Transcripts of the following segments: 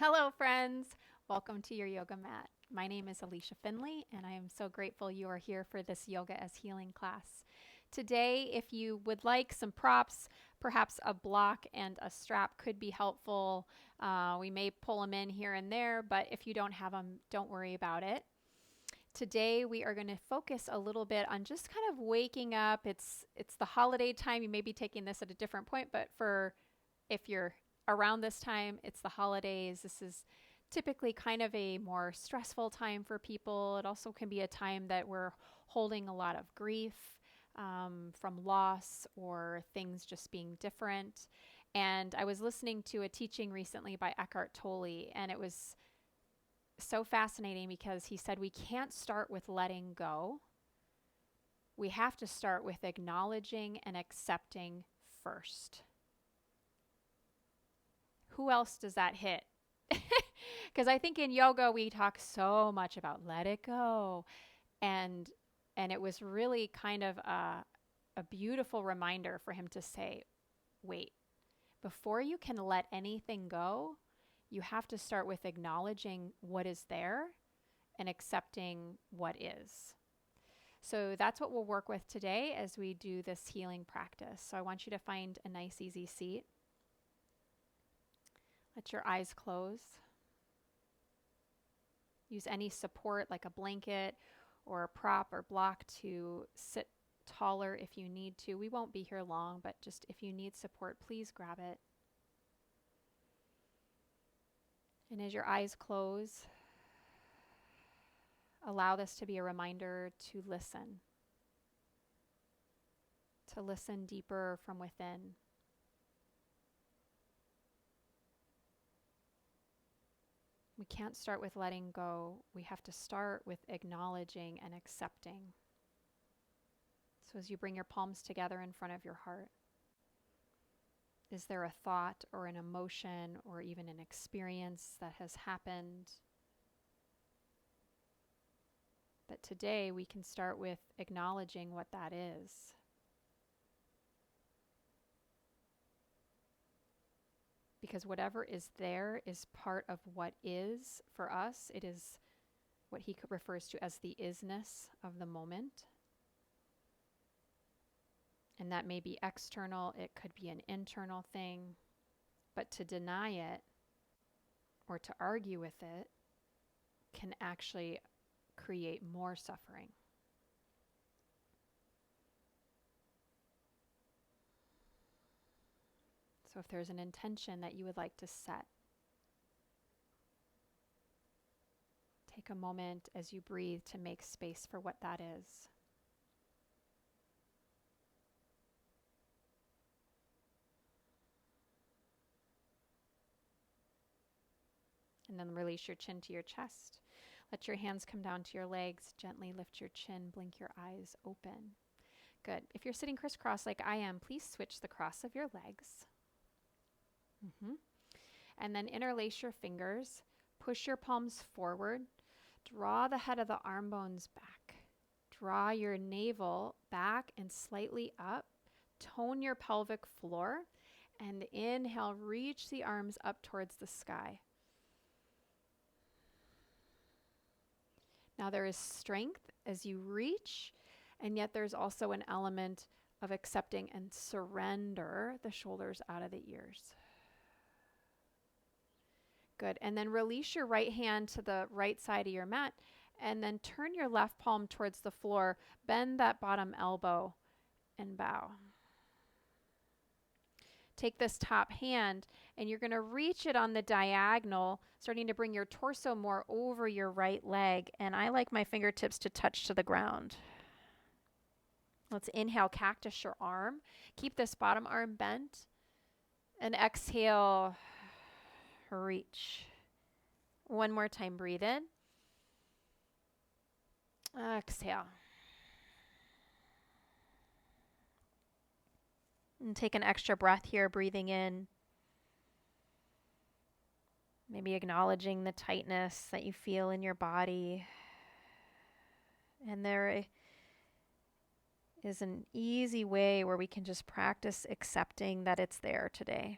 Hello, friends. Welcome to your yoga mat. My name is Alicia Finley, and I am so grateful you are here for this Yoga as Healing class. Today, if you would like some props, perhaps a block and a strap could be helpful. We may pull them in here and there, but if you don't have them, don't worry about it. Today we are going to focus a little bit on just kind of waking up. It's the holiday time. You may be taking this at a different point, but for if you're around this time, it's the holidays. This is typically kind of a more stressful time for people. It also can be a time that we're holding a lot of grief from loss or things just being different. And I was listening to a teaching recently by Eckhart Tolle, and it was so fascinating because he said we can't start with letting go. We have to start with acknowledging and accepting first. Who else does that hit? Because I think in yoga we talk so much about let it go, and it was really kind of a beautiful reminder for him to say, wait, before you can let anything go, you have to start with acknowledging what is there and accepting what is. So that's what we'll work with today as we do this healing practice. So I want you to find a nice, easy seat. Let your eyes close. Use any support like a blanket or a prop or block to sit taller if you need to. We won't be here long, but just if you need support, please grab it. And as your eyes close, allow this to be a reminder to listen deeper from within. We can't start with letting go. We have to start with acknowledging and accepting. So as you bring your palms together in front of your heart, is there a thought or an emotion or even an experience that has happened? But today we can start with acknowledging what that is. Because whatever is there is part of what is for us. It is what he refers to as the isness of the moment. And that may be external, it could be an internal thing. But to deny it or to argue with it can actually create more suffering. So if there's an intention that you would like to set, take a moment as you breathe to make space for what that is. And then release your chin to your chest. Let your hands come down to your legs. Gently lift your chin. Blink your eyes open. Good. If you're sitting crisscross like I am, please switch the cross of your legs. And then interlace your fingers. Push your palms forward. Draw the head of the arm bones back. Draw your navel back and slightly up. Tone your pelvic floor. And inhale, reach the arms up towards the sky. Now there is strength as you reach, and yet there's also an element of accepting and surrender the shoulders out of the ears. Good. And then release your right hand to the right side of your mat, and then turn your left palm towards the floor. Bend that bottom elbow and bow. Take this top hand and you're going to reach it on the diagonal, starting to bring your torso more over your right leg. And I like my fingertips to touch to the ground. Let's inhale, cactus your arm. Keep this bottom arm bent. And exhale, reach. One more time, breathe in. Exhale. And take an extra breath here, breathing in. Maybe acknowledging the tightness that you feel in your body. And there is an easy way where we can just practice accepting that it's there today.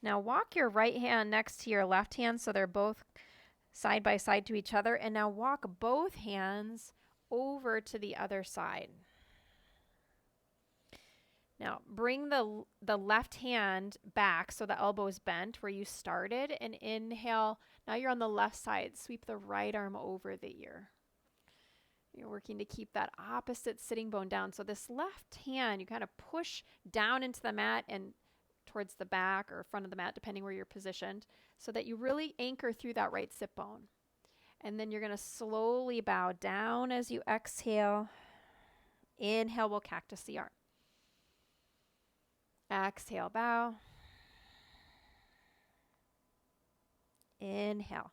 Now walk your right hand next to your left hand so they're both side by side to each other. And now walk both hands over to the other side. Now bring the left hand back so the elbow is bent where you started, and inhale. Now you're on the left side. Sweep the right arm over the ear. You're working to keep that opposite sitting bone down. So this left hand, you kind of push down into the mat and towards the back or front of the mat, depending where you're positioned, so that you really anchor through that right sit bone. And then you're going to slowly bow down as you exhale. Inhale, we'll cactus the arm. Exhale, bow. Inhale.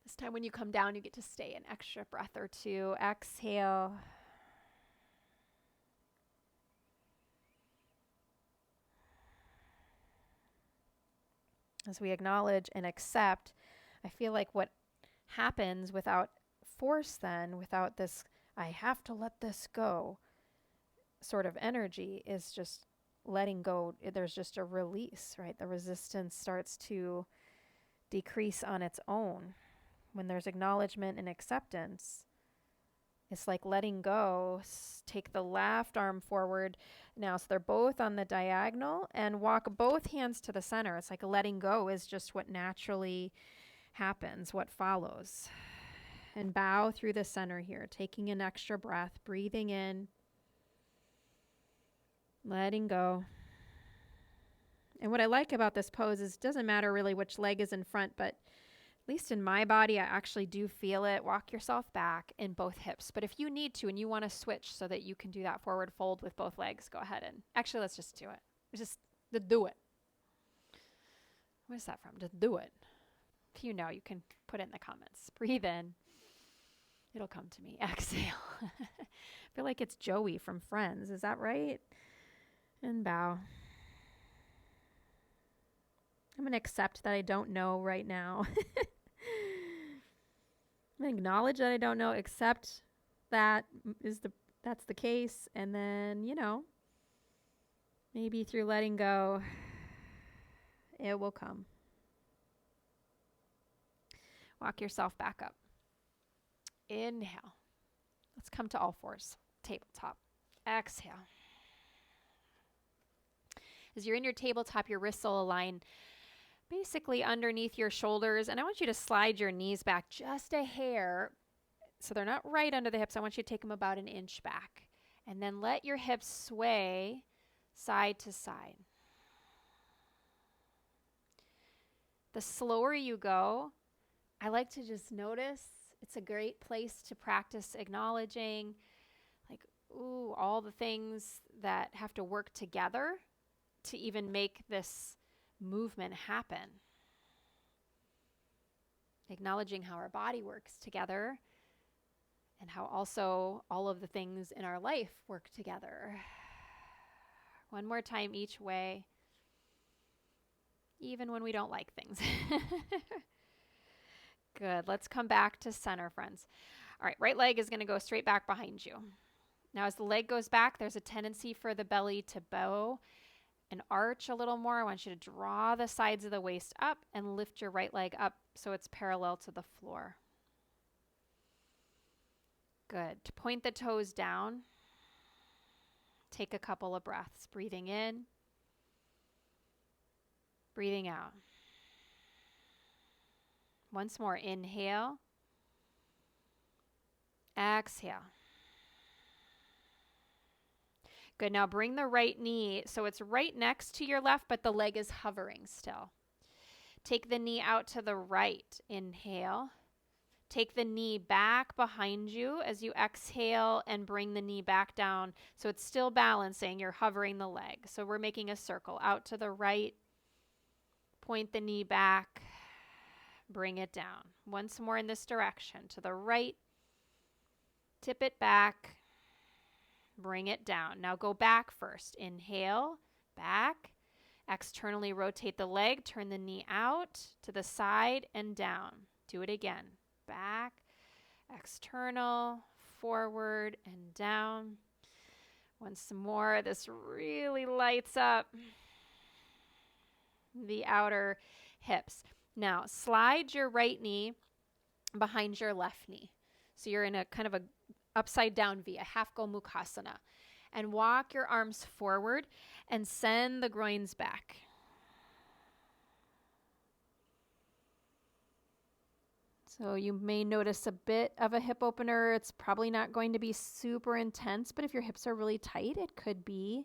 This time when you come down, you get to stay an extra breath or two. Exhale. As we acknowledge and accept, I feel like what happens without force then, without this, I have to let this go sort of energy, is just letting go. There's just a release, right? The resistance starts to decrease on its own. When there's acknowledgement and acceptance, it's like letting go. Take the left arm forward now, so they're both on the diagonal, and walk both hands to the center. It's like letting go is just what naturally happens, what follows. And bow through the center here, taking an extra breath, breathing in, letting go. And what I like about this pose is it doesn't matter really which leg is in front, but at least in my body, I actually do feel it. Walk yourself back in both hips. But if you need to and you want to switch so that you can do that forward fold with both legs, go ahead and actually let's just do it. Just do it. What is that from? Just do it. If you know, you can put it in the comments. Breathe in. It'll come to me. Exhale. I feel like it's Joey from Friends. Is that right? And bow. I'm going to accept that I don't know right now. I'm going to acknowledge that I don't know, accept that's the case, and then, maybe through letting go, it will come. Walk yourself back up. Inhale. Let's come to all fours. Tabletop. Exhale. As you're in your tabletop, your wrists will align basically underneath your shoulders, and I want you to slide your knees back just a hair so they're not right under the hips. I want you to take them about an inch back, and then let your hips sway side to side. The slower you go, I like to just notice. It's a great place to practice acknowledging, all the things that have to work together to even make this movement happen. Acknowledging how our body works together and how also all of the things in our life work together. One more time each way, even when we don't like things. Good. Let's come back to center, friends. All right, right leg is going to go straight back behind you. Now, as the leg goes back, there's a tendency for the belly to bow and arch a little more. I want you to draw the sides of the waist up and lift your right leg up so it's parallel to the floor. Good. To point the toes down, take a couple of breaths. Breathing in, breathing out. Once more, inhale, exhale. Good. Now bring the right knee so it's right next to your left, but the leg is hovering still. Take the knee out to the right. Inhale. Take the knee back behind you as you exhale and bring the knee back down so it's still balancing. You're hovering the leg. So we're making a circle out to the right. Point the knee back. Bring it down. Once more in this direction. To the right. Tip it back. Bring it down. Now go back first. Inhale, back. Externally rotate the leg. Turn the knee out to the side and down. Do it again. Back, external, forward, and down. Once more. This really lights up. the outer hips. Now, slide your right knee behind your left knee. So you're in a kind of a upside down V, a half Gomukhasana. And walk your arms forward and send the groins back. So you may notice a bit of a hip opener. It's probably not going to be super intense, but if your hips are really tight, it could be.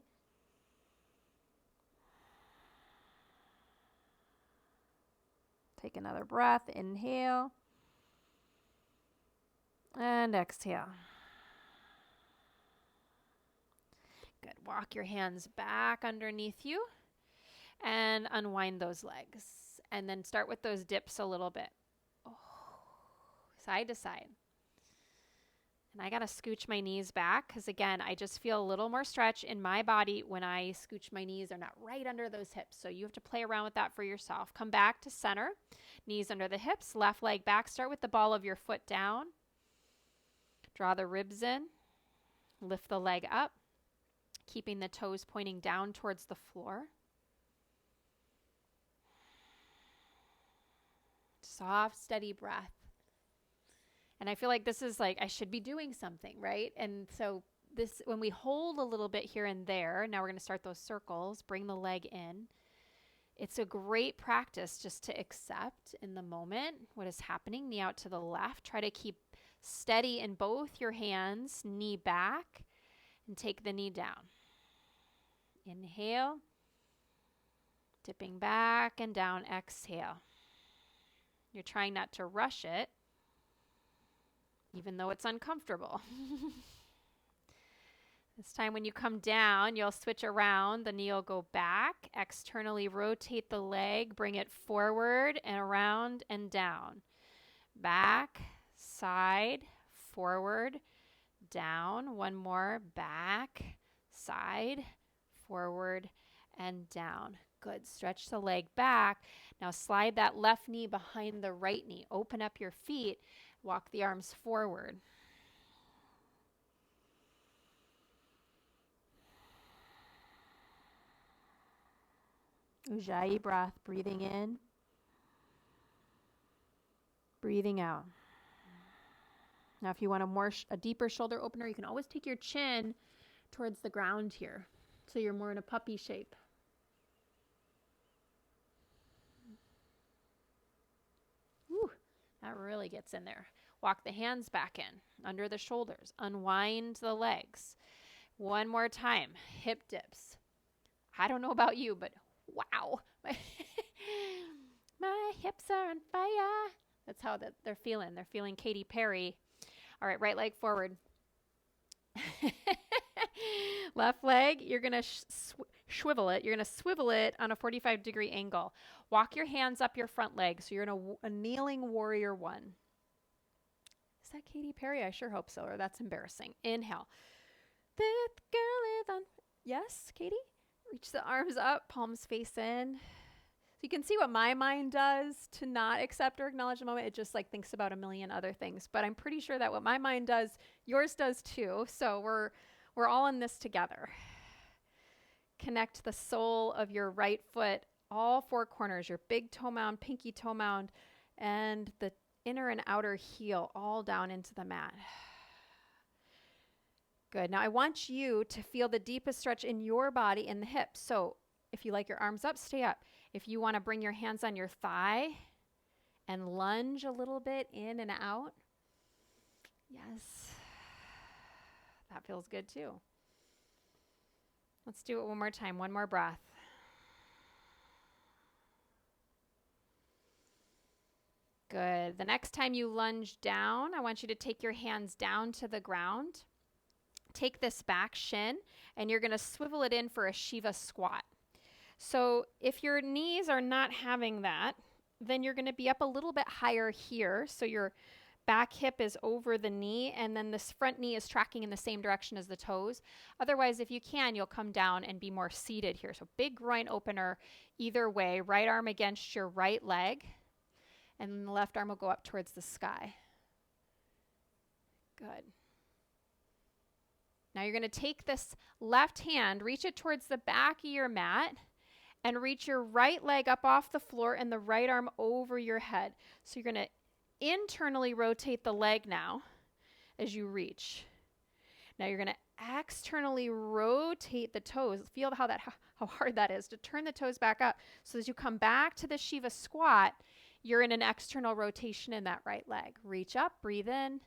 Take another breath. Inhale. And exhale. Good. Walk your hands back underneath you and unwind those legs. And then start with those dips a little bit. Oh, side to side. And I got to scooch my knees back because, again, I just feel a little more stretch in my body when I scooch my knees. They're not right under those hips. So you have to play around with that for yourself. Come back to center. Knees under the hips. Left leg back. Start with the ball of your foot down. Draw the ribs in. Lift the leg up. Keeping the toes pointing down towards the floor. Soft, steady breath. And I feel like this is like I should be doing something, right? And so this, when we hold a little bit here and there, now we're going to start those circles, bring the leg in. It's a great practice just to accept in the moment what is happening. Knee out to the left. Try to keep steady in both your hands, knee back, and take the knee down. Inhale, dipping back and down, exhale. You're trying not to rush it, even though it's uncomfortable. This time when you come down, you'll switch around. The knee will go back, externally rotate the leg, bring it forward and around and down. Back, side, forward, down. One more, back, side, forward, and down. Good. Stretch the leg back. Now slide that left knee behind the right knee. Open up your feet. Walk the arms forward. Ujjayi breath, breathing in, breathing out. Now if you want a deeper shoulder opener, you can always take your chin towards the ground here. So you're more in a puppy shape. Whew, that really gets in there. Walk the hands back in, under the shoulders. Unwind the legs. One more time. Hip dips. I don't know about you, but wow. My hips are on fire. That's how they're feeling. They're feeling Katy Perry. All right, right leg forward. Left leg, you're going to swivel it. You're going to swivel it on a 45-degree angle. Walk your hands up your front leg. So you're in a kneeling warrior one. Is that Katy Perry? I sure hope so, or that's embarrassing. Inhale. That girl is on. Yes, Katy? Reach the arms up, palms face in. So you can see what my mind does to not accept or acknowledge the moment. It just like thinks about a million other things. But I'm pretty sure that what my mind does, yours does too. So we're all in this together. Connect the sole of your right foot, all four corners, your big toe mound, pinky toe mound, and the inner and outer heel all down into the mat. Good. Now I want you to feel the deepest stretch in your body in the hips. So if you like your arms up, stay up. If you want to bring your hands on your thigh and lunge a little bit in and out. Yes. That feels good too. Let's do it one more time. One more breath. Good. The next time you lunge down, I want you to take your hands down to the ground. Take this back shin, and you're going to swivel it in for a Shiva squat. So if your knees are not having that, then you're going to be up a little bit higher here. So your back hip is over the knee, and then this front knee is tracking in the same direction as the toes. Otherwise, if you can, you'll come down and be more seated here. So big groin opener either way. Right arm against your right leg, and then the left arm will go up towards the sky. Good. Now you're going to take this left hand, reach it towards the back of your mat, And reach your right leg up off the floor and the right arm over your head. So you're going to internally rotate the leg now as you reach. Now you're going to externally rotate the toes. Feel how hard that is to turn the toes back up. So as you come back to the Shiva squat, you're in an external rotation in that right leg. Reach up, breathe in,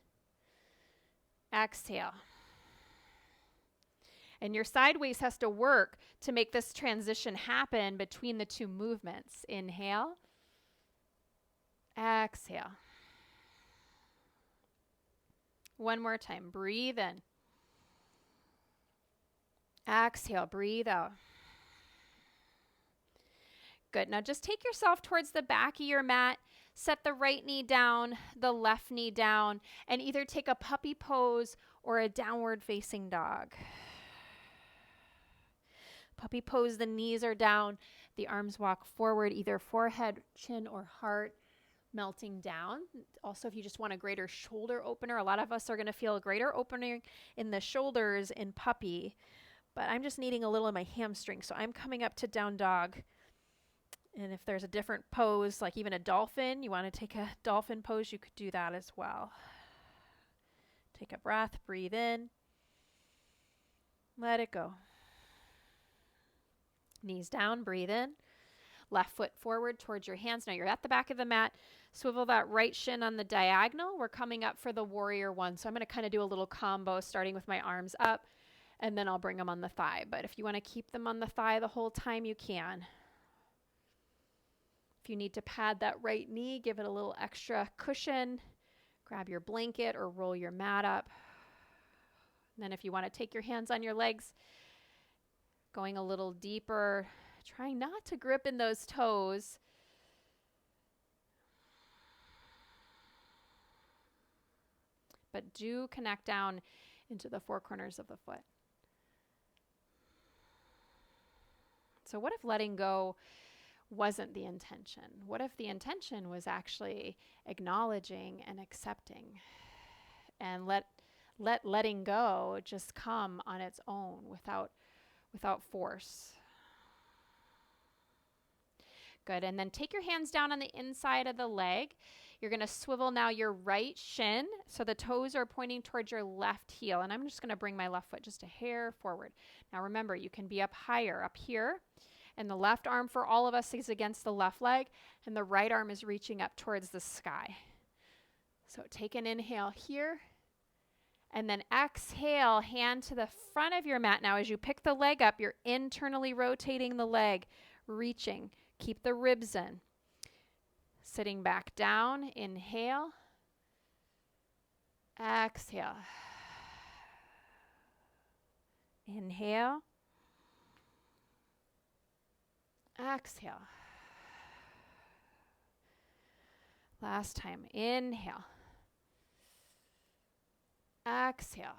exhale. And your sideways has to work to make this transition happen between the two movements. Inhale, exhale. One more time. Breathe in. Exhale, breathe out. Good. Now just take yourself towards the back of your mat. Set the right knee down, the left knee down, and either take a puppy pose or a downward facing dog. Puppy pose, the knees are down, the arms walk forward, either forehead, chin, or heart melting down. Also, if you just want a greater shoulder opener, a lot of us are going to feel a greater opening in the shoulders in puppy, but I'm just needing a little in my hamstring, so I'm coming up to down dog. And if there's a different pose, like even a dolphin, you want to take a dolphin pose, you could do that as well. Take a breath, breathe in, let it go. Knees down, breathe in. Left foot forward towards your hands. Now you're at the back of the mat. Swivel that right shin on the diagonal. We're coming up for the warrior one. So I'm going to kind of do a little combo starting with my arms up, and then I'll bring them on the thigh. But if you want to keep them on the thigh the whole time, you can. If you need to pad that right knee, give it a little extra cushion. Grab your blanket or roll your mat up. And then if you want to take your hands on your legs, going a little deeper, trying not to grip in those toes. But do connect down into the four corners of the foot. So what if letting go wasn't the intention? What if the intention was actually acknowledging and accepting, and letting go just come on its own without force? Good. And then take your hands down on the inside of the leg. You're going to swivel now your right shin so the toes are pointing towards your left heel. And I'm just going to bring my left foot just a hair forward. Now remember, you can be up higher, up here. And the left arm for all of us is against the left leg. And the right arm is reaching up towards the sky. So take an inhale here. And then exhale, hand to the front of your mat. Now as you pick the leg up, you're internally rotating the leg, reaching. Keep the ribs in. Sitting back down, inhale. Exhale. Inhale. Exhale. Last time, inhale. Exhale.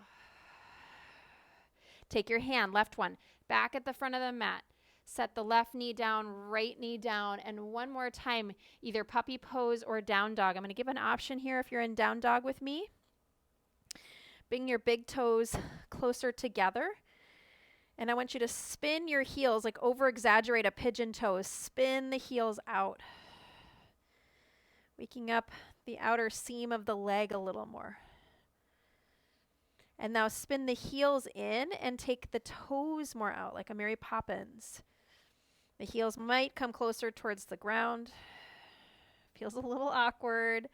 Take your hand, left one, back at the front of the mat. Set the left knee down, right knee down, and one more time, either puppy pose or down dog. I'm going to give an option here if you're in down dog with me. Bring your big toes closer together. And I want you to spin your heels, like over-exaggerate a pigeon toe. Spin the heels out. Waking up the outer seam of the leg a little more. And now spin the heels in and take the toes more out, like a Mary Poppins. The heels might come closer towards the ground. Feels a little awkward.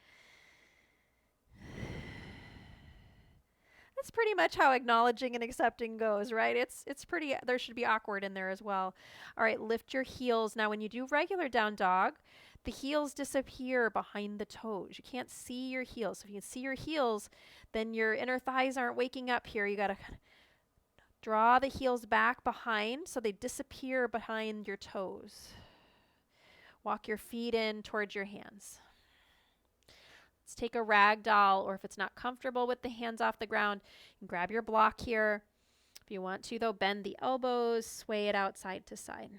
That's pretty much how acknowledging and accepting goes, right? It's pretty, there should be awkward in there as well. All right, lift your heels. Now when you do regular down dog, the heels disappear behind the toes. You can't see your heels. If you can see your heels, then your inner thighs aren't waking up here. You got to draw the heels back behind so they disappear behind your toes. Walk your feet in towards your hands. Let's take a rag doll, or if it's not comfortable with the hands off the ground, you can grab your block here. If you want to, though, bend the elbows, sway it out side to side.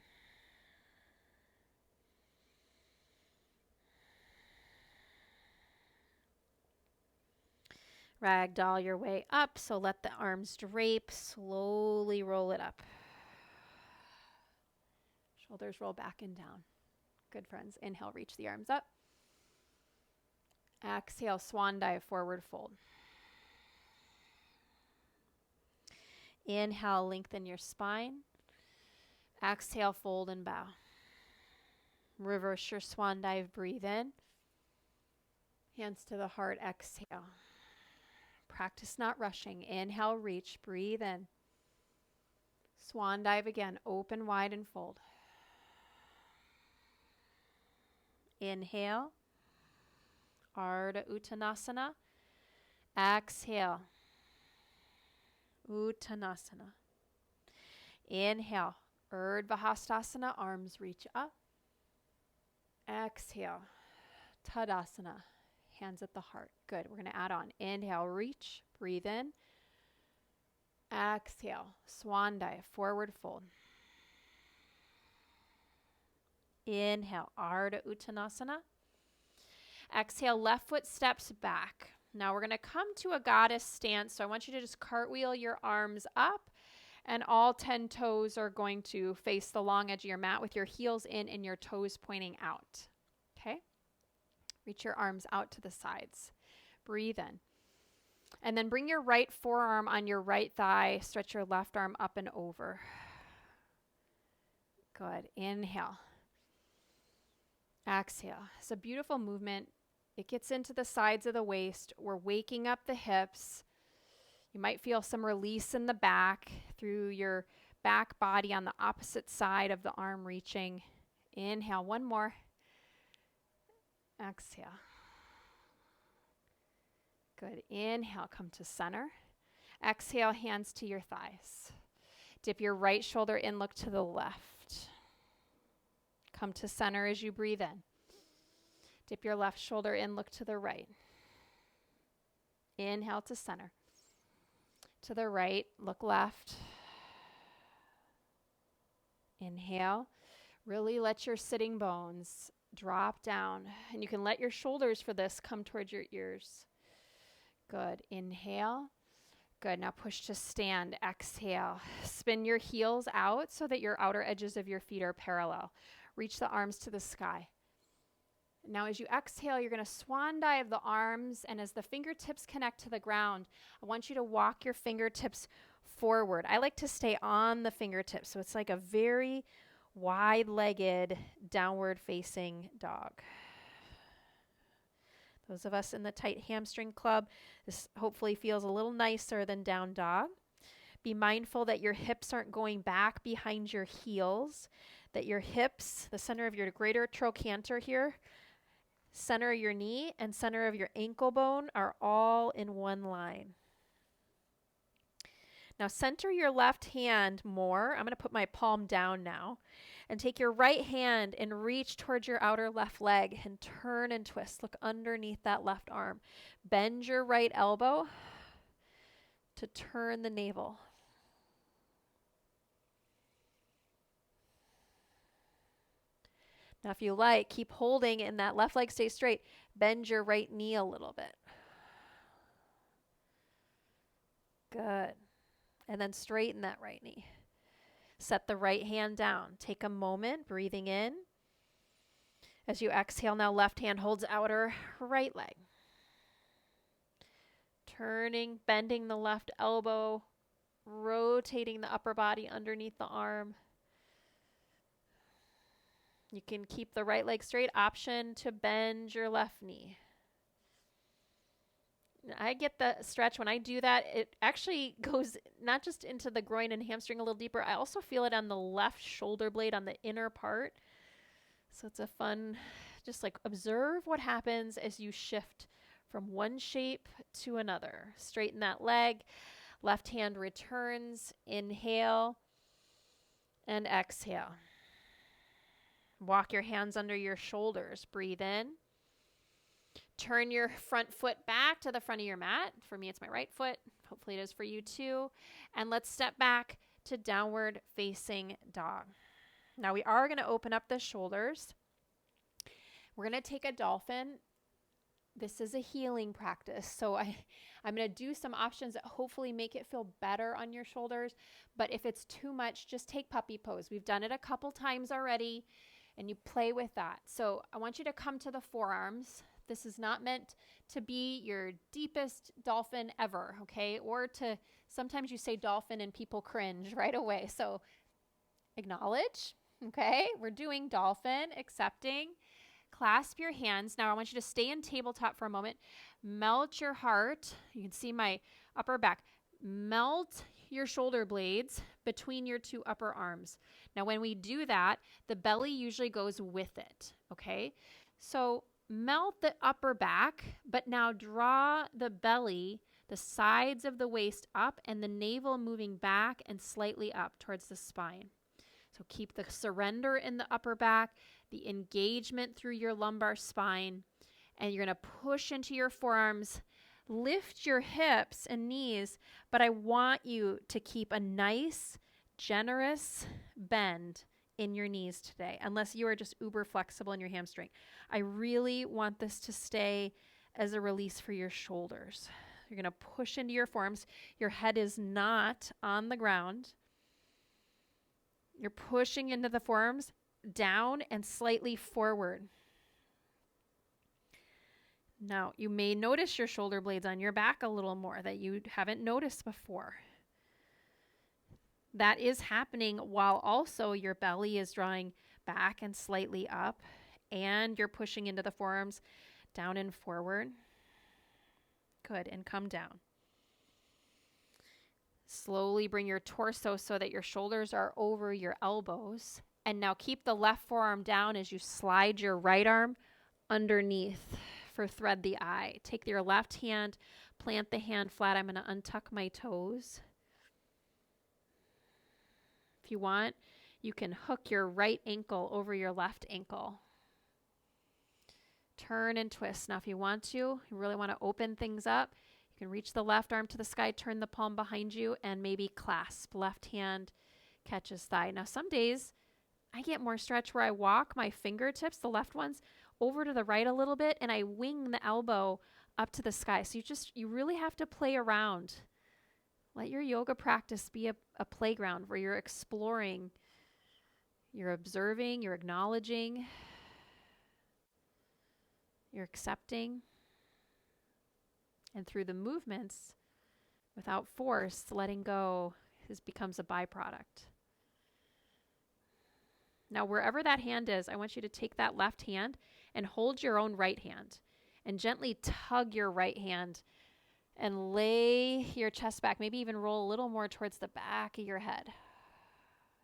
Ragdoll your way up, so let the arms drape, slowly roll it up. Shoulders roll back and down. Good, friends. Inhale, reach the arms up. Exhale, swan dive, forward fold. Inhale, lengthen your spine. Exhale, fold and bow. Reverse your swan dive, breathe in. Hands to the heart, exhale. Practice not rushing. Inhale, reach, breathe in. Swan dive again, open wide and fold. Inhale, Ardha Uttanasana. Exhale, Uttanasana. Inhale, Urdhva Hastasana, arms reach up. Exhale, Tadasana, hands at the heart. Good, we're going to add on. Inhale, reach, breathe in. Exhale, swan dive, forward fold. Inhale, Ardha Uttanasana. Exhale, left foot steps back. Now we're going to come to a goddess stance. So I want you to just cartwheel your arms up, and all 10 toes are going to face the long edge of your mat with your heels in and your toes pointing out. Okay? Reach your arms out to the sides. Breathe in. And then bring your right forearm on your right thigh. Stretch your left arm up and over. Good. Inhale. Exhale. It's a beautiful movement. It gets into the sides of the waist. We're waking up the hips. You might feel some release in the back through your back body on the opposite side of the arm reaching. Inhale. One more. Exhale. Good. Inhale. Come to center. Exhale. Hands to your thighs. Dip your right shoulder in. Look to the left. Come to center as you breathe in. Dip your left shoulder in, look to the right. Inhale to center. To the right, look left. Inhale. Really let your sitting bones drop down. And you can let your shoulders for this come towards your ears. Good. Inhale. Good. Now push to stand. Exhale. Spin your heels out so that your outer edges of your feet are parallel. Reach the arms to the sky. Now as you exhale, you're going to swan dive the arms, and as the fingertips connect to the ground, I want you to walk your fingertips forward. I like to stay on the fingertips, so it's like a very wide-legged downward facing dog. Those of us in the tight hamstring club, this hopefully feels a little nicer than down dog. Be mindful that your hips aren't going back behind your heels, that your hips, the center of your greater trochanter here, center of your knee and center of your ankle bone are all in one line. Now center your left hand more. I'm going to put my palm down now. And take your right hand and reach towards your outer left leg and turn and twist. Look underneath that left arm. Bend your right elbow to turn the navel. Now if you like, keep holding and that left leg stays straight. Bend your right knee a little bit. Good. And then straighten that right knee. Set the right hand down. Take a moment, breathing in. As you exhale, now left hand holds outer right leg. Turning, bending the left elbow, rotating the upper body underneath the arm. You can keep the right leg straight. Option to bend your left knee. I get the stretch when I do that. It actually goes not just into the groin and hamstring a little deeper. I also feel it on the left shoulder blade on the inner part. So it's a fun, just like observe what happens as you shift from one shape to another. Straighten that leg. Left hand returns. Inhale and exhale. Walk your hands under your shoulders. Breathe in. Turn your front foot back to the front of your mat. For me, it's my right foot. Hopefully it is for you too. And let's step back to downward facing dog. Now we are going to open up the shoulders. We're going to take a dolphin. this is a healing practice. So I'm going to do some options that hopefully make it feel better on your shoulders. But if it's too much, just take puppy pose. We've done it a couple times already, and you play with that. So I want you to come to the forearms. This is not meant to be your deepest dolphin ever, okay? Or to, sometimes you say dolphin and people cringe right away. So acknowledge, okay? We're doing dolphin, accepting. Clasp your hands. Now I want you to stay in tabletop for a moment. Melt your heart. You can see my upper back. Melt your shoulder blades between your two upper arms. Now when we do that, the belly usually goes with it, okay? So melt the upper back, but now draw the belly, the sides of the waist up, and the navel moving back and slightly up towards the spine. So keep the surrender in the upper back, the engagement through your lumbar spine, and you're going to push into your forearms. Lift your hips and knees, but I want you to keep a nice, generous bend in your knees today, unless you are just uber flexible in your hamstring. I really want this to stay as a release for your shoulders. You're going to push into your forearms. Your head is not on the ground. You're pushing into the forearms, down and slightly forward. Now, you may notice your shoulder blades on your back a little more that you haven't noticed before. That is happening while also your belly is drawing back and slightly up, and you're pushing into the forearms, down and forward. Good, and come down. Slowly bring your torso so that your shoulders are over your elbows. And now keep the left forearm down as you slide your right arm underneath for thread the eye. Take your left hand, plant the hand flat. I'm going to untuck my toes. If you want, you can hook your right ankle over your left ankle. Turn and twist. Now, if you want to, you really want to open things up, you can reach the left arm to the sky, turn the palm behind you, and maybe clasp. Left hand catches thigh. Now, some days I get more stretch where I walk my fingertips, the left ones, over to the right a little bit, and I wing the elbow up to the sky. So you really have to play around. Let your yoga practice be a playground where you're exploring, you're observing, you're acknowledging, you're accepting. And through the movements, without force, letting go becomes a byproduct. Now, wherever that hand is, I want you to take that left hand and hold your own right hand and gently tug your right hand and lay your chest back, maybe even roll a little more towards the back of your head.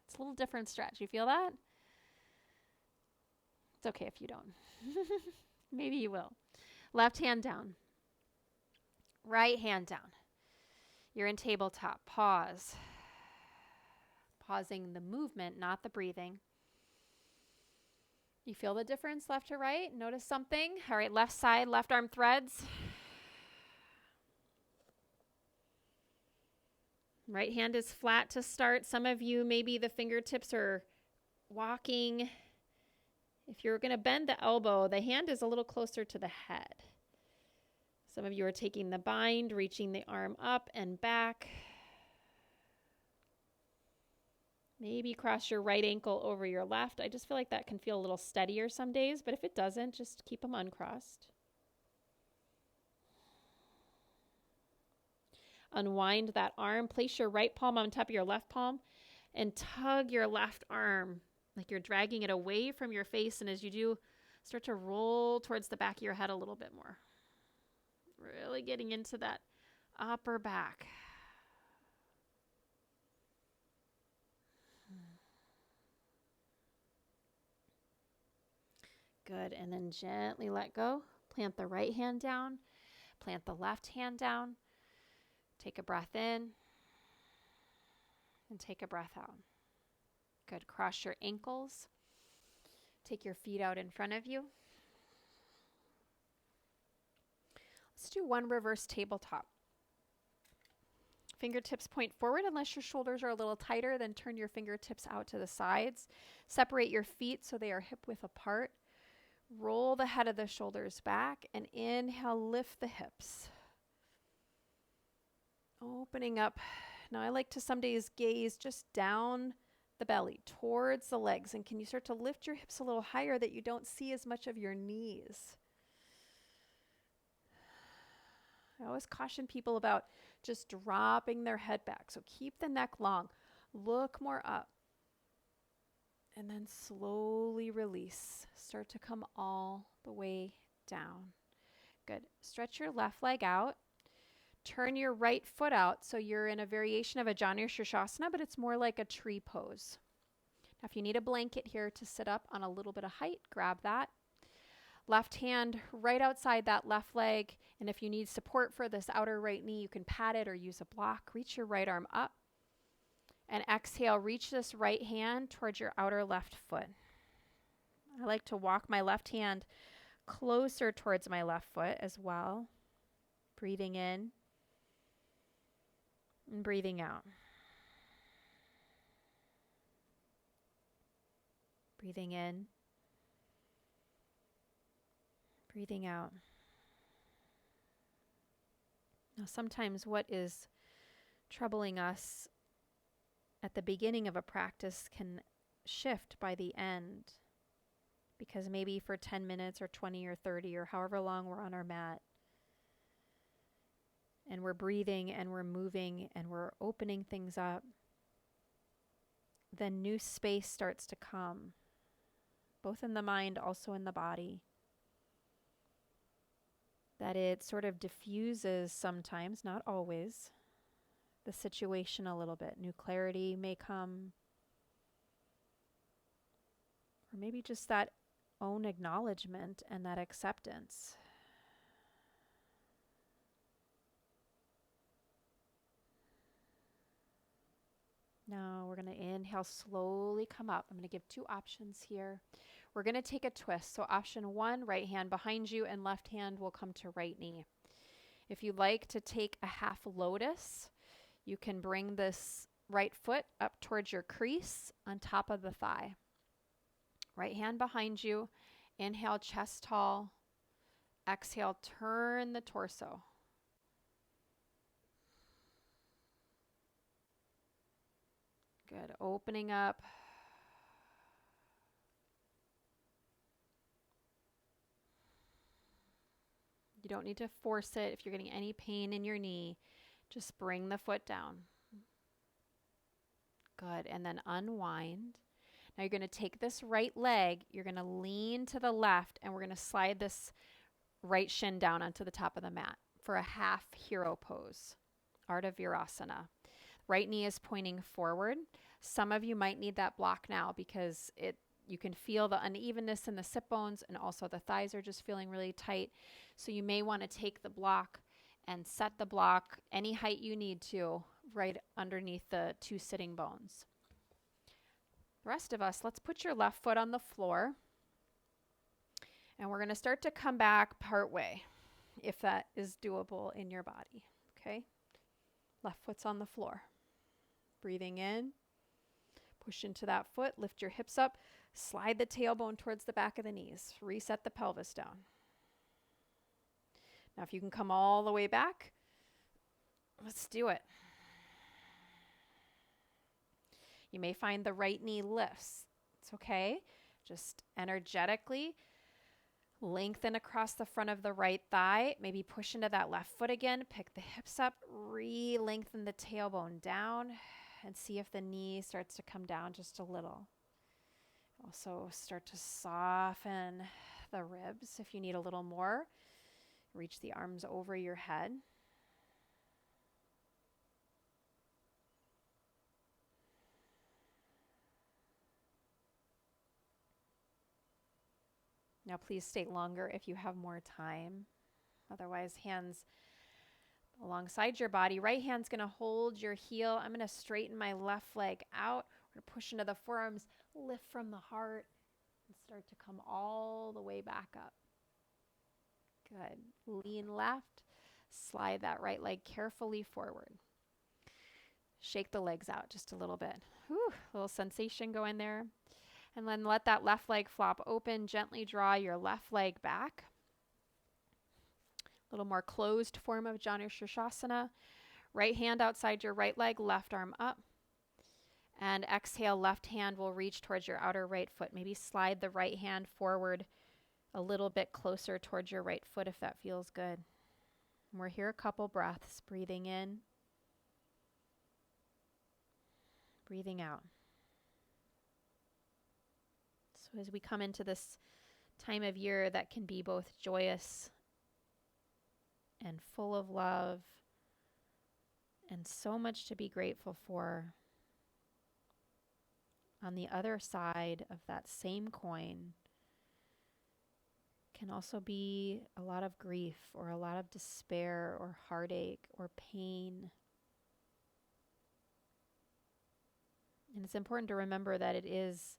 It's a little different stretch. You feel that? It's okay if you don't. Maybe you will. Left hand down. Right hand down. You're in tabletop. Pause. Pausing the movement, not the breathing. You feel the difference left to right? Notice something? All right, left side, left arm threads. Right hand is flat to start. Some of you, maybe the fingertips are walking. If you're going to bend the elbow, the hand is a little closer to the head. Some of you are taking the bind, reaching the arm up and back. Maybe cross your right ankle over your left. I just feel like that can feel a little steadier some days, but if it doesn't, just keep them uncrossed. Unwind that arm. Place your right palm on top of your left palm and tug your left arm like you're dragging it away from your face. And as you do, start to roll towards the back of your head a little bit more. Really getting into that upper back. Good. And then gently let go. Plant the right hand down. Plant the left hand down. Take a breath in. And take a breath out. Good. Cross your ankles. Take your feet out in front of you. Let's do one reverse tabletop. Fingertips point forward unless your shoulders are a little tighter, then turn your fingertips out to the sides. Separate your feet so they are hip width apart. Roll the head of the shoulders back and inhale, lift the hips. Opening up. Now I like to some days gaze just down the belly towards the legs. And can you start to lift your hips a little higher that you don't see as much of your knees? I always caution people about just dropping their head back. So keep the neck long. Look more up. And then slowly release. Start to come all the way down. Good. Stretch your left leg out. Turn your right foot out so you're in a variation of a Janu Shirshasana, but it's more like a tree pose. Now, if you need a blanket here to sit up on a little bit of height, grab that. Left hand right outside that left leg. And if you need support for this outer right knee, you can pat it or use a block. Reach your right arm up. And exhale, reach this right hand towards your outer left foot. I like to walk my left hand closer towards my left foot as well. Breathing in and breathing out. Breathing in, breathing out. Now, sometimes what is troubling us at the beginning of a practice can shift by the end, because maybe for 10 minutes or 20 or 30 or however long we're on our mat, and we're breathing and we're moving and we're opening things up, then new space starts to come, both in the mind, also in the body. That it sort of diffuses sometimes, not always, the situation a little bit. New clarity may come, or maybe just that own acknowledgement and that acceptance. Now we're going to inhale, slowly come up. I'm going to give two options here. We're going to take a twist. So option one, right hand behind you and left hand will come to right knee. If you'd like to take a half lotus, you can bring this right foot up towards your crease on top of the thigh. Right hand behind you. Inhale, chest tall. Exhale, turn the torso. Good. Opening up. You don't need to force it. If you're getting any pain in your knee, just bring the foot down. Good. And then unwind. Now you're going to take this right leg, you're going to lean to the left, and we're going to slide this right shin down onto the top of the mat for a half hero pose, Ardha Virasana. Right knee is pointing forward. Some of you might need that block now because you can feel the unevenness in the sit bones, and also the thighs are just feeling really tight. So you may want to take the block and set the block any height you need to right underneath the two sitting bones. The rest of us, let's put your left foot on the floor, and we're going to start to come back part way, if that is doable in your body. Okay? Left foot's on the floor. Breathing in, push into that foot, lift your hips up, slide the tailbone towards the back of the knees, reset the pelvis down. Now, if you can come all the way back, let's do it. You may find the right knee lifts. It's okay. Just energetically lengthen across the front of the right thigh. Maybe push into that left foot again. Pick the hips up. Re-lengthen the tailbone down. And see if the knee starts to come down just a little. Also start to soften the ribs if you need a little more. Reach the arms over your head. Now please stay longer if you have more time. Otherwise, hands alongside your body. Right hand's going to hold your heel. I'm going to straighten my left leg out. We're going to push into the forearms, lift from the heart, and start to come all the way back up. Good. Lean left. Slide that right leg carefully forward. Shake the legs out just a little bit. Whew, a little sensation going there. And then let that left leg flop open. Gently draw your left leg back. A little more closed form of Janu Shirshasana. Right hand outside your right leg, left arm up. And exhale, left hand will reach towards your outer right foot. Maybe slide the right hand forward a little bit closer towards your right foot if that feels good. And we're here a couple breaths, breathing in, breathing out. So as we come into this time of year that can be both joyous and full of love and so much to be grateful for, on the other side of that same coin can also be a lot of grief or a lot of despair or heartache or pain. And it's important to remember that it is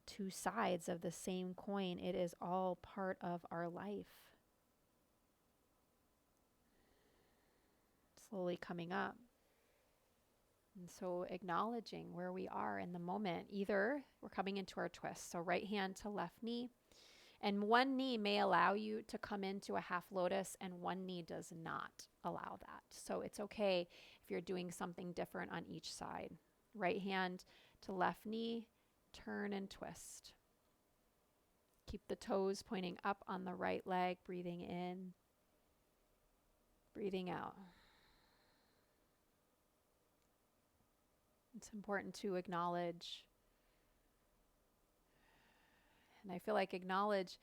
two sides of the same coin. It is all part of our life. Slowly coming up. And so acknowledging where we are in the moment. Either we're coming into our twist, so right hand to left knee, and one knee may allow you to come into a half lotus and one knee does not allow that. So it's okay if you're doing something different on each side. Right hand to left knee, turn and twist. Keep the toes pointing up on the right leg, breathing in, breathing out. It's important to acknowledge, and I feel like acknowledge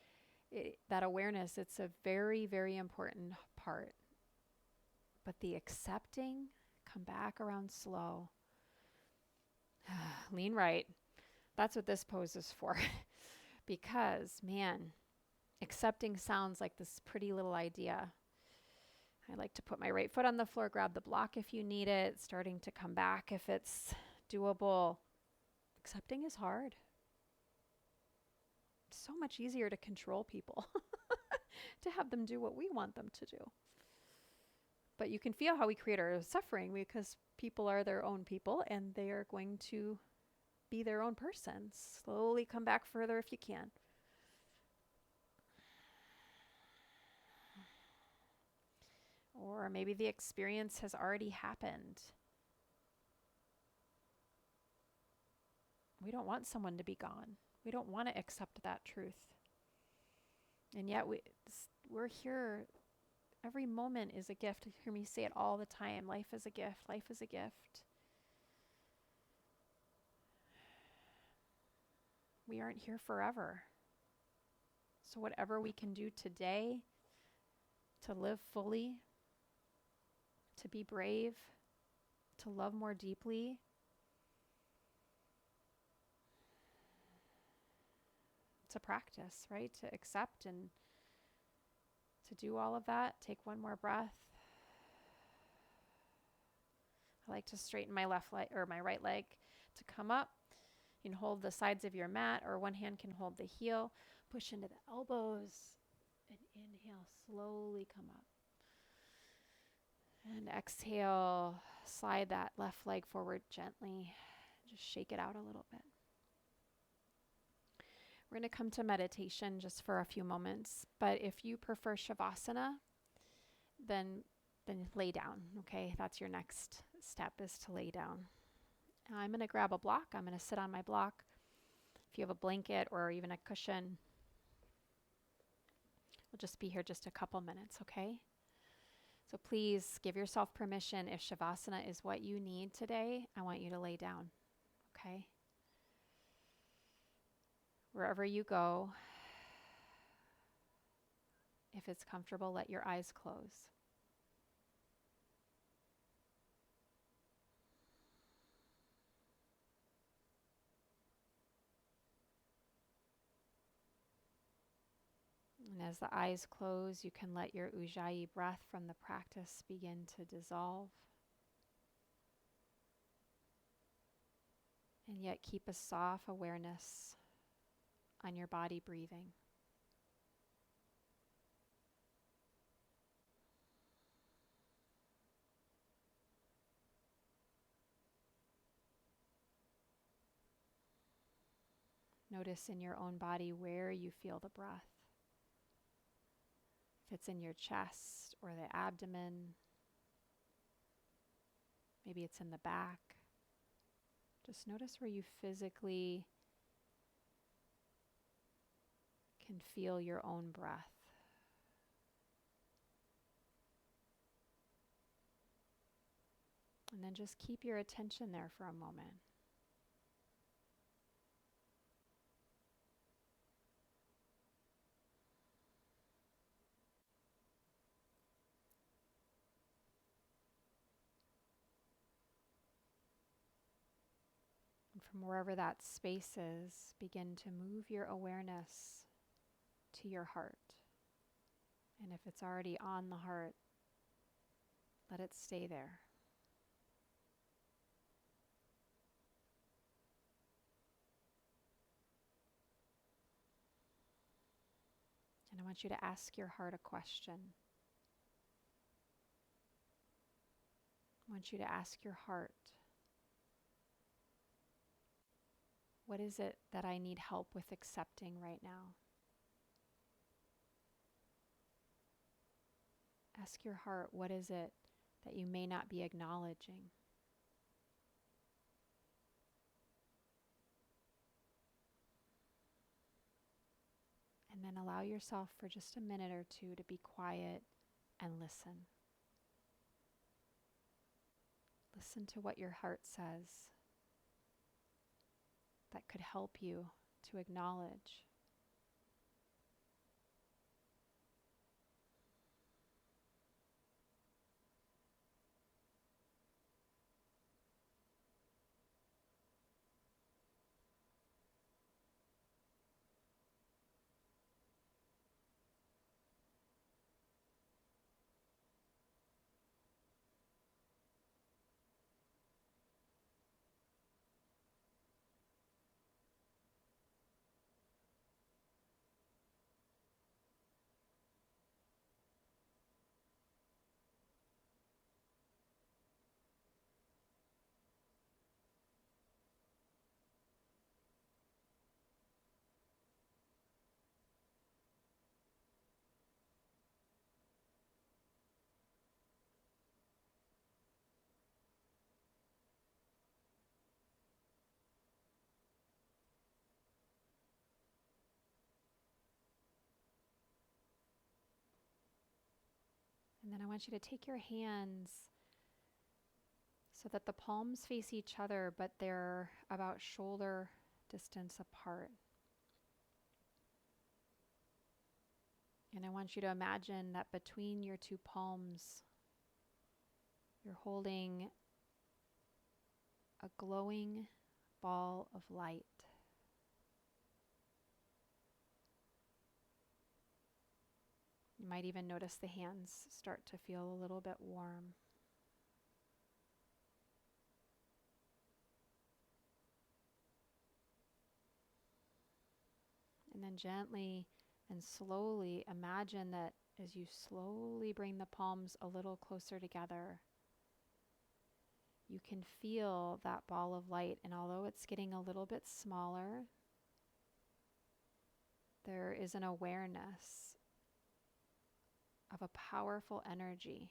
that awareness, it's a very, very important part. But the accepting, come back around slow. Lean right. That's what this pose is for. Because, man, accepting sounds like this pretty little idea. I like to put my right foot on the floor, grab the block if you need it, starting to come back if it's doable. Accepting is hard. It's so much easier to control people, to have them do what we want them to do. But you can feel how we create our suffering because people are their own people and they are going to be their own person. Slowly come back further if you can. Or maybe the experience has already happened. We don't want someone to be gone. We don't want to accept that truth. And yet we're here. Every moment is a gift. You hear me say it all the time. Life is a gift. Life is a gift. We aren't here forever. So whatever we can do today to live fully, to be brave, to love more deeply, it's a practice, right? To accept and to do all of that. Take one more breath. I like to straighten my left leg or my right leg to come up. You can hold the sides of your mat, or one hand can hold the heel. Push into the elbows and inhale, slowly come up. And exhale, slide that left leg forward gently. Just shake it out a little bit. We're going to come to meditation just for a few moments. But if you prefer Shavasana, then lay down, okay? That's your next step, is to lay down. I'm going to grab a block. I'm going to sit on my block. If you have a blanket or even a cushion, we'll just be here just a couple minutes, okay? So please give yourself permission. If Shavasana is what you need today, I want you to lay down, okay? Wherever you go, if it's comfortable, let your eyes close. And as the eyes close, you can let your Ujjayi breath from the practice begin to dissolve. And yet keep a soft awareness on your body breathing. Notice in your own body where you feel the breath. If it's in your chest or the abdomen, maybe it's in the back. Just notice where you physically can feel your own breath. And then just keep your attention there for a moment. And from wherever that space is, begin to move your awareness to your heart. And if it's already on the heart, let it stay there. And I want you to ask your heart a question. I want you to ask your heart, what is it that I need help with accepting right now? Ask your heart, what is it that you may not be acknowledging? And then allow yourself for just a minute or two to be quiet and listen. Listen to what your heart says that could help you to acknowledge. And then I want you to take your hands so that the palms face each other, but they're about shoulder distance apart. And I want you to imagine that between your two palms, you're holding a glowing ball of light. You might even notice the hands start to feel a little bit warm. And then gently and slowly imagine that as you slowly bring the palms a little closer together, you can feel that ball of light. And although it's getting a little bit smaller, there is an awareness of a powerful energy,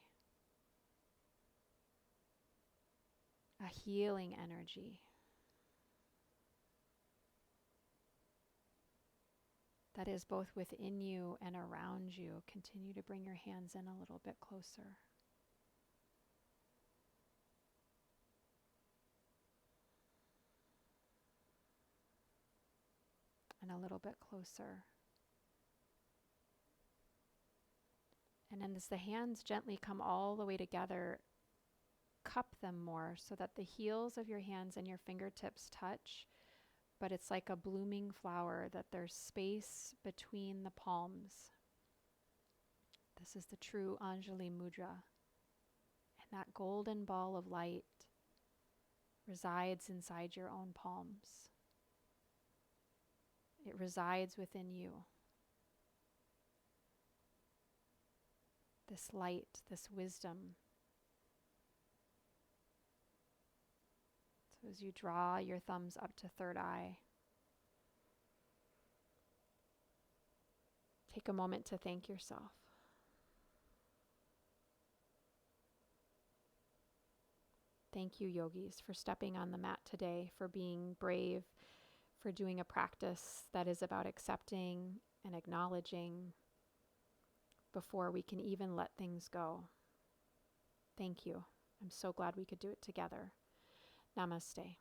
a healing energy that is both within you and around you. Continue to bring your hands in a little bit closer. And a little bit closer. And then as the hands gently come all the way together, cup them more so that the heels of your hands and your fingertips touch, but it's like a blooming flower, that there's space between the palms. This is the true Anjali Mudra. And that golden ball of light resides inside your own palms. It resides within you. This light, this wisdom. So as you draw your thumbs up to third eye, Take a moment to thank yourself. Thank you, yogis, for stepping on the mat today, for being brave, for doing a practice that is about accepting and acknowledging before we can even let things go. Thank you. I'm so glad we could do it together. Namaste.